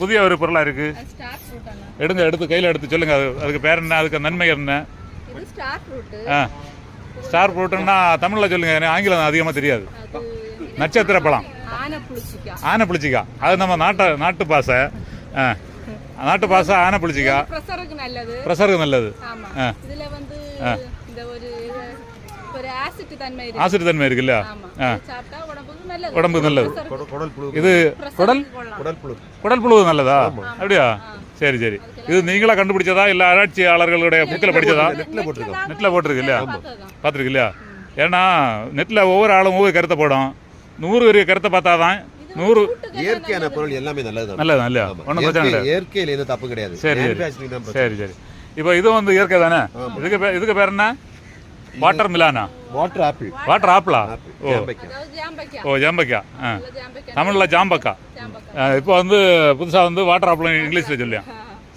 புதிய ஒரு பொருளாக இருக்குது. எடுத்து கையில் எடுத்து சொல்லுங்கள். அதுக்கு பேர் என்ன, அதுக்கு நன்மை என்ன? ஸ்டார் ஃப்ரூட்டுன்னா தமிழில் சொல்லுங்கள், எனக்கு ஆங்கிலம் அதிகமாக தெரியாது. நட்சத்திர பழம், ஆனை புளிச்சிக்காய். அது நம்ம நாட்டு பாசை. நாட்டு பாசை ஆனை புளிச்சிக்காய் ப்ரெஷருக்கு நல்லது. ஆசிட் தன்மை இருக்குல்ல, உடம்புக்கு நல்லது. இது குடல் புழு நல்லதா? அப்படியா? சரி சரி. இது நீங்களா கண்டுபிடிச்சதா இல்ல ஆராய்ச்சியாளர்களுடைய புக்கில் படிச்சதா? நெட்ல போட்டிருக்கு இல்லையா? பார்த்துருக்கு இல்லையா? ஏன்னா நெட்ல ஒவ்வொரு ஆளும் ஒவ்வொரு கருத்தை போடும். 100 பேர் கருத்தை பார்த்தாதான் 100 இயற்கையான பொருள் எல்லாமே நல்லது இல்லையா? ஒன்றும் பிரச்சனை இல்லை. இயற்கையில் எதுவும் தப்பு கிடையாது. சரி சரி சரி. இப்போ இது வந்து இயற்கை தானே? இதுக்கு பேர் என்ன? வாட்டர் மிலானா? வாட்டர் ஆப்பிளா? ஓ ஜாம்பக்காய். தமிழில் ஜாம்பக்காய். இப்போ வந்து புதுசாக வந்து வாட்டர் ஆப்பிள் இங்கிலீஷில் சொல்லியா?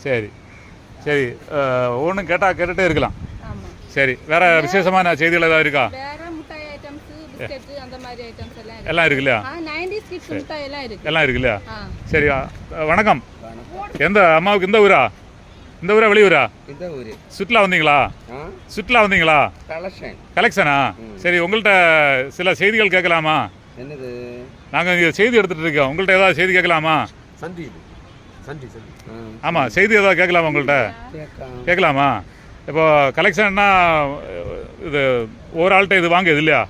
சரி சரி. ஒவ்வொன்றும் கேட்டுகிட்டே இருக்கலாம். சரி, வேற விசேஷமான செய்திகள் ஏதாவது இருக்கா? எல்லாம் இருக்கு இல்லையா? எல்லாம் இருக்கு இல்லையா? சரி, வணக்கம். எந்த அம்மாவுக்கு இந்த ஊரா? இந்த ஊரா வெளியூரா? சுற்றுலா வந்தீங்களா? கலெக்ஷனா? சரி, உங்கள்கிட்ட சில செய்திகள் கேட்கலாமா? நாங்கள் இங்கே செய்தி எடுத்துகிட்டு இருக்கோம். உங்கள்கிட்ட ஏதாவது செய்தி கேட்கலாமா? ஆமாம், செய்தி ஏதாவது கேட்கலாமா உங்கள்கிட்ட? கேட்கலாமா? இப்போ கலெக்ஷன்னா இது ஒரு ஆள்கிட்ட இது வாங்குது இல்லையா?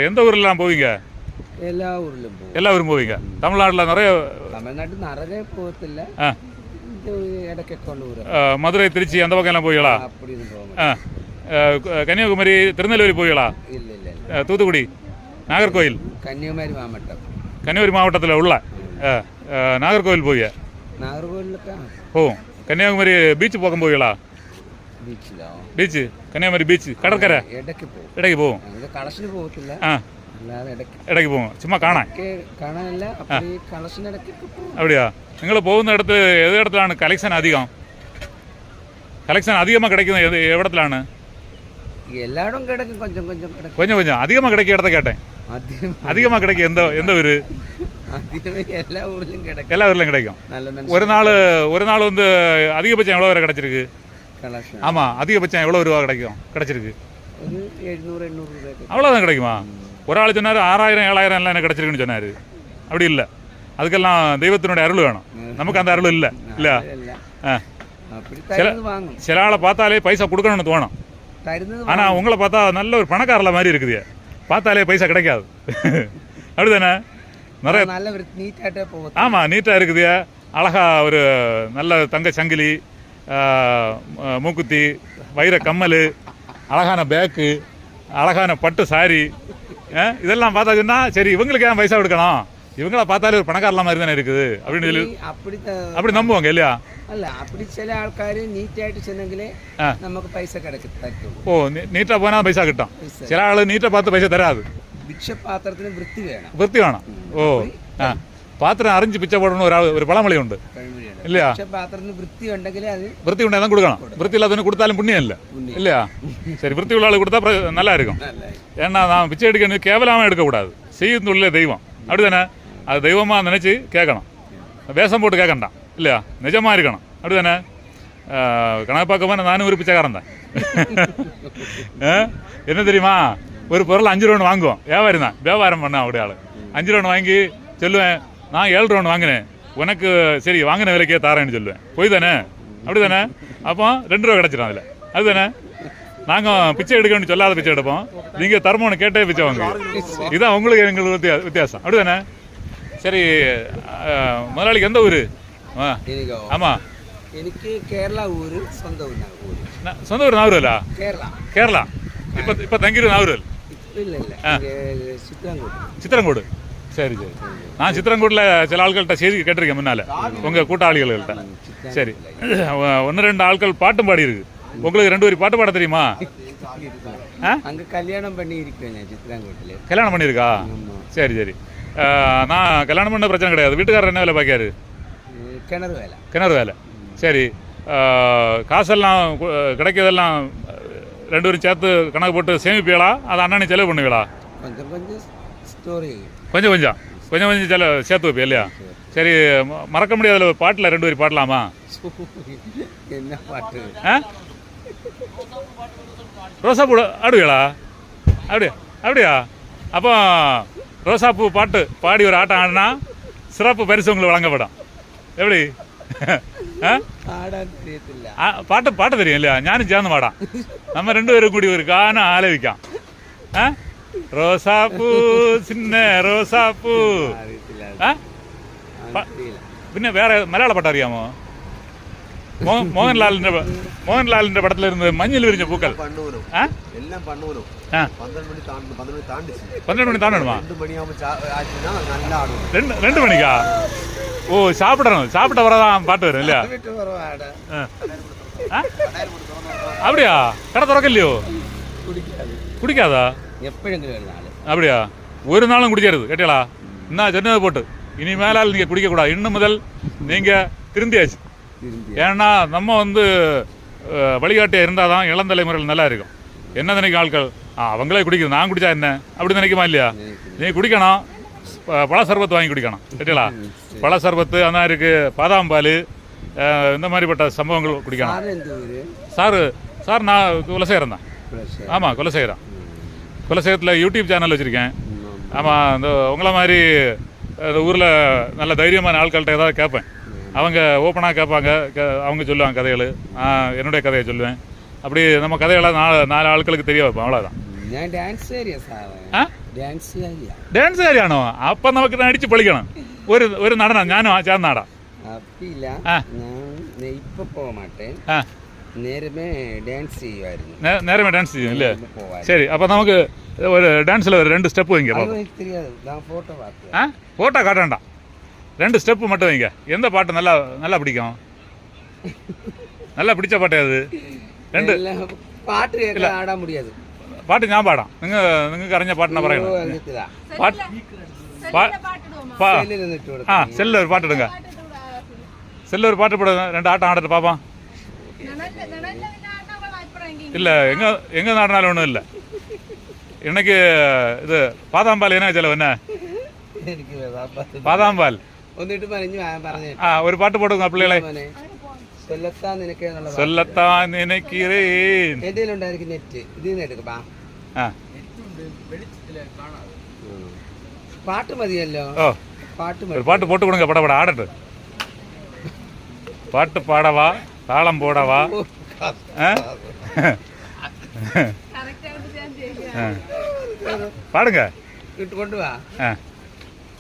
எந்த ஊர்லாம் போவீங்க? எல்லா ஊரும் போவீங்க. தமிழ்நாட்டில் நிறைய போகத்தில்லை. மதுரை, திருச்சி அந்த பக்கம் எல்லாம் போவீங்களா? கன்னியாகுமரி, திருநெல்வேலி போவீங்களா? தூத்துக்குடி, நாகர்கோவில்? கன்னியாகுமரி மாவட்டத்தில் உள்ள நாகர்கோவில் போவீங்க? போவோம். கன்னியாகுமரி பீச் பக்கம் போவீங்களா? பீச்சு, கன்னியாகுமரி பீச், கடற்கரை இடைக்கு போவோம். இடைக்கு போவோம். சும்மா அப்படியா? நீங்களும் போகுന്ന இடத்து எது இடத்துலான கலெக்ஷன் அதிகமாக கிடைக்கும்? எது இடத்துலான? எல்லா இடம் கிடைக்கும். கொஞ்சம் அதிகமாக கிடைக்க இடத்த கேட்டேன். அதிகமாக கிடைக்கும் எந்த ஊர்? எல்லா ஊர்லையும் கிடைக்கும். ஒரு நாள் வந்து அதிகபட்சம் எவ்வளோ வரை கிடைச்சிருக்கு? ஆமாம், அதிகபட்சம் எவ்வளோ ரூபா கிடைச்சிருக்கு? 700-800 அவ்வளோதான் கிடைக்குமா? ஒரு ஆள் சொன்னார் 6000 7000 எல்லாம் என்ன கிடைச்சிருக்குன்னு சொன்னார். அப்படி இல்லை, அதுக்கெல்லாம் தெய்வத்தினுடைய அருள் வேணும். நமக்கு அந்த அருள் இல்லை இல்லையா? சில ஆளை பார்த்தாலே பைசா கொடுக்கணும்னு தோணும். ஆனால் உங்களை பார்த்தா நல்ல ஒரு பணக்காரல மாதிரி இருக்குது. பார்த்தாலே பைசா கிடைக்காது. அப்படிதானே? நிறைய ஆமாம், நீட்டாக இருக்குது. அழகா ஒரு நல்ல தங்க சங்கிலி, மூக்குத்தி, வைர கம்மல், அழகான பேக்கு, அழகான பட்டு சாரி, இதெல்லாம் பார்த்தாச்சுன்னா சரி இவங்களுக்கு ஏன் பைசா கொடுக்கணும், இவங்கள பார்த்தாலே ஒரு பணக்காரலாம் மாதிரி தானே இருக்குது அப்படின்னு சொல்லி அப்படி நம்புவாங்க இல்லையா? அப்படி சில ஆൾക്കാര് நீட்டாയിട്ട് ചെന്നെങ്കിലേ നമുക്ക് പൈസ கிடைக்கும். ஓ, நீட்டா போனா பைசா கிட்டும். சில ஆளு நீட்டா பார்த்து பைசா தராது. பிச்சை பாத்திரത്തിന് വൃത്തി വേണം. ഓ, പാത്രം അറിഞ്ഞ് പിച്ച പോടണം ഒരു പഴമൊഴി ഉണ്ട് இல்லையா? വൃത്തി ഉണ്ടെങ്കിൽ தான் கொடுக்கணும். வൃத்தி இல்லாதவனு கொடுத்தாலும் புண்ணியம் இல்லை இல்லையா? சரி, வൃத்தி உள்ள ஆளு கொடுத்தா நல்லா இருக்கும். ஏன்னா நான் பிச்சை எடுக்கணும் கேவலமாக எடுக்கக்கூடாது. செய்யுள்ள தெய்வம் அப்படிதானே? அது தெய்வமாக நினச்சி கேட்கணும். வேஷம் போட்டு கேட்கண்டாம் இல்லையா? நிஜமாக இருக்கணும் அப்படிதானே? கணக்கு பார்க்க போனால் நானும் ஒரு பிச்சைக்காரன் தான். என்ன தெரியுமா? ஒரு பொருள் 5 ரூபான்னு வாங்குவோம். வியாபாரம் பண்ண அப்படி ஆள் 5 ரூபான்னு வாங்கி சொல்லுவேன், நான் 7 ரூபான்னு வாங்கினேன், உனக்கு சரி வாங்கின விலைக்கே தாரேன்னு சொல்லுவேன். போய் தானே? அப்படி தானே? அப்போ 2 ரூபா கிடச்சிடும் அதில். அதுதானே? நாங்கள் பிச்சை எடுக்கணும்னு சொல்லாத பிச்சை எடுப்போம். நீங்கள் தர்மம்னு கேட்டே பிச்சை வாங்க. இதுதான் உங்களுக்கு எங்களுக்கு வித்தியாசம். அப்படி தானே? சரி, முதலாளிக்கு எந்த ஊர்? ஆமாம், എനിക്ക് കേരള ഊര് സ്വന്തം ഊര് നാഗൂരല്ല? കേരള. இப்போ தங்கிடு நாகூர்? சித்திரங்கோடு. சரி சரி. நான் சித்திரங்கோட்டில் சில ஆட்கள்கிட்ட செய்தி கேட்டிருக்கேன் முன்னால், உங்கள் கூட்டாளிகள்கிட்ட. சரி, 1-2 ஆட்கள் பாட்டும் பாடி இருக்கு. உங்களுக்கு 2 வரி பாட்டு பாட தெரியுமா? கல்யாணம் பண்ணியிருக்கேன். கல்யாணம் பண்ணியிருக்கா? சரி சரி. நான் கல்யாணம் பண்ண பிரச்சனை கிடையாது. வீட்டுக்காரர் என்ன வேலை பார்க்காரு? கிணறு வேலை. சரி, காசெல்லாம் கிடைக்கிறதெல்லாம் 2 பேரும் சேர்த்து கணக்கு போட்டு சேமிப்பீங்களா? அதை அண்ணனே செலவு பண்ணுவீங்களா? கொஞ்சம் கொஞ்சம் கொஞ்சம் கொஞ்சம் சில சேர்த்து வைப்பேன் இல்லையா? சரி, மறக்க முடியாத ஒரு பாட்டில் 2 வரி பாடலாமா? என்ன பாட்டு? ஆ, ரோசாப்பூ ஆடுவீங்களா? அப்படியா? அப்படியா? அப்போ ரோசாப்பூ பாட்டு பாடி ஒரு ஆட்டம் ஆடினா சிறப்பு பரிசு உங்களுக்கு வழங்கப்படும். எப்படி? ஆடான்னு தெரியത്തില്ല. പാട്ട് തരും ഇല്ല? ഞാനും ചേർന്ന് പാടാം. നമ്മ 2 പേരും കൂടി ഒരു ഗാനം ആലപിക്കാം. റോസാപ്പൂ ചിന്ന റോസാപ്പൂ. പിന്നെ വേറെ മലയാള പാട്ട് അറിയാമോ? മോഹൻലാലിന്റെ പടത്തിലിരുന്ന് മഞ്ഞിൽ വിരിഞ്ഞ പൂക്കൾ. 12 മണി താണ്ടണമാ? 2 മണിക്കാ? ஓ, சாப்பிடணும். சாப்பிட்ட வரதான் பாட்டு வரும் இல்லையா? அப்படியா? கடை திறக்கலையோ? குடிக்காதா? அப்படியா? ஒரு நாளும் குடிக்கிறது கேட்டீங்களா? என்ன சொன்னதை போட்டு இனி மேலால் நீங்கள் குடிக்கக்கூடாது. இன்னும் முதல் நீங்கள் திருந்தியாச்சு. ஏன்னா நம்ம வந்து வழிகாட்டியாக இருந்தால் தான் இளம் தலைமுறையில் நல்லா இருக்கும். என்ன நினைக்கும் ஆட்கள்? அவங்களே குடிக்குது, நான் குடிச்சா என்ன அப்படி நினைக்குமா இல்லையா? நீ குடிக்கணும், பழ சர்பத்து வாங்கி குடிக்கணும் கேட்டீங்களா? பழ சர்பத்து அந்த மாதிரி இருக்குது, பாதாம் பால், இந்த மாதிரிப்பட்ட சம்பவங்கள் குடிக்கணும். சார் நான் குலசேகரம் தான். ஆமாம், குலசேகரம். குலசேகரத்தில் யூடியூப் சேனல் வச்சுருக்கேன். ஆமாம், இந்த உங்களை மாதிரி இந்த ஊரில் நல்ல தைரியமான ஆட்கள்கிட்ட ஏதாவது கேட்பேன். அவங்க ஓப்பனாக கேட்பாங்க, அவங்க சொல்லுவாங்க கதைகள், என்னுடைய கதையை சொல்லுவேன். அப்படி நம்ம கதைகளை 4 ஆட்களுக்கு தெரிய வைப்போம். அவ்வளோதான். ഡാൻസ് കാര്യമാണോ? അപ്പം നമുക്ക് അടിച്ച് പൊളിക്കണം. ഒരു നടനം ഞാനും ചേർന്ന് നാടാം. നേരമേ ഡാൻസ് ചെയ്യും അല്ലേ? ശരി, അപ്പം നമുക്ക് ഒരു ഡാൻസിൽ 2 സ്റ്റെപ്പ് വാങ്ങിക്കാം. ഫോട്ടോ കാട്ടണ്ട, 2 സ്റ്റെപ്പ് மட்டும் வைங்க. எந்த பாட்டு நல்லா பிடிக்கும்? நல்லா பிடிச்ச பாட்டு அது? 2 பாட்டு ஆட முடியாது. പാട്ട് ഞാൻ പാടാം. നിങ്ങൾക്ക് അറിഞ്ഞ പാട്ടിനാ പറയണം. സെല്ലിൽ ഒരു പാട്ടിടുங்க. സെല്ലിൽ ഒരു പാട്ട് പോടുங்க. 2 ஆட்டம் ஆடட்டு பாப்பா. இல்லை, எங்கே நாடினாலும் ஒன்றும் இல்லை. இன்னைக்கு இது பாதாம்பால் என்ன செலவு? என்ன பாதாம்பால்? ஒரு பாட்டு போடுங்க பிள்ளைகளே. சொல்லத்தான் நினைக்கிறேன். പാട്ട് മതിയല്ലോ. ഒരു പാട്ട് പോട്ട് കൊടുங்க. പടപട ആടട്ട്. പാട്ട് പാടവാ, താളം പോടവാ. பாடுங்க. கொண்டு வா.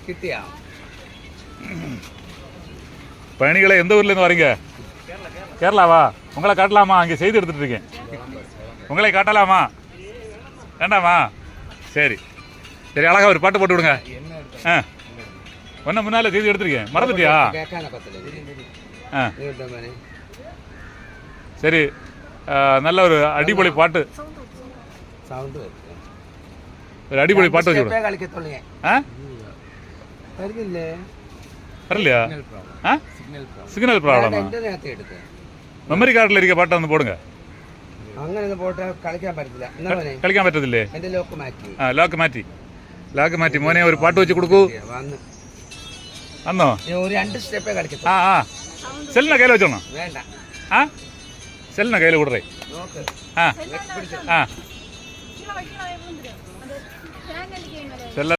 கிட்டியா? பயணிகளை எந்த ஊர்லேருந்து வரீங்க? கேரளாவா? உங்களை காட்டலாமா? அங்கே செய்தி எடுத்துகிட்டு இருக்கேன். உங்களை காட்டலாமா? வேண்டாமா? சரி சரி, அழகா ஒரு பாட்டு போட்டு விடுங்க. ஒன்றும் முன்னால் செய்தி எடுத்துருக்கேன், மறந்துட்டியா? சரி, நல்ல ஒரு அடிப்பொலி பாட்டு, ஒரு அடிப்பொலி பாட்டு வச்சு விடுங்க. வரலையா? சிக்னல் ப்ராப்ளமா? மெமரி கார்டில் இருக்க பாட்டை வந்து போடுங்க. കളിക്കാൻ പറ്റത്തില്ലേ? ലോക്ക് മാറ്റി മോനെ ഒരു പാട്ട് വെച്ച് കൊടുക്കൂ. അന്നോ? സെല്ലിനെ കയ്യിൽ വെച്ചോണോ? സെല്ലിനെ കയ്യിൽ കൊടുറേ. സെല്ല